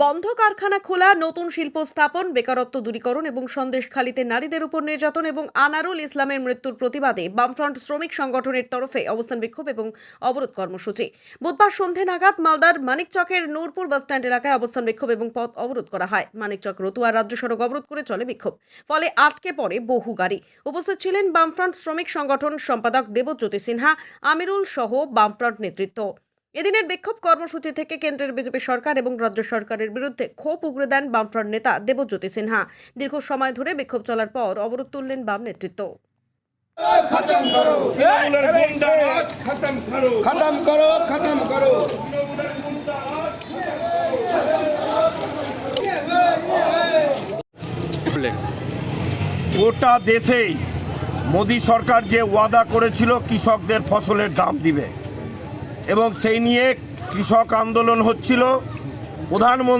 বন্ধ কারখানা খোলা, নতুন শিল্প স্থাপন, বেকারত্ব দূরীকরণ এবং সন্দেশখালীতে নারীদের উপর নির্যাতন এবং আনারুল ইসলামের মৃত্যুর প্রতিবাদে বামফ্রন্ট শ্রমিক সংগঠনের তরফে অবস্থান বিক্ষোভ এবং অবরোধ কর্মসূচি। বুধবার সন্ধে নাগাদ মালদার মানিকচকের নূরপুর বাসস্ট্যান্ড এলাকায় অবস্থান বিক্ষোভ এবং পথ অবরোধ করা হয়। মানিকচক রতুয়া রাজ্য সড়ক অবরোধ করে চলে বিক্ষোভ, ফলে আটকে পড়ে বহু গাড়ি। উপস্থিত ছিলেন বামফ্রন্ট শ্রমিক সংগঠন সম্পাদক দেবজ্যোতি সিনহা, আমিরুল সহ বামফ্রন্ট নেতৃত্ব। এদিনের বিক্ষোভ কর্মসূচি থেকে কেন্দ্রের বিজেপি সরকার এবং রাজ্য সরকারের বিরুদ্ধে ক্ষোভ উগরে দেন বামফ্রন্ট নেতা দেবজ্যোতি সিনহা। দীর্ঘ সময় ধরে বিক্ষোভ চলার পর অবরোধ তুললেন বাম নেতৃত্ব। खत्म करो खत्म करो खत्म करो खत्म करो গোটা দেশেই মোদি সরকার যে ওয়াদা করেছিল কৃষকদের ফসলের দাম দিবে এবং সেই নিয়ে কৃষক আন্দোলন হচ্ছিল। প্রধানমন্ত্রী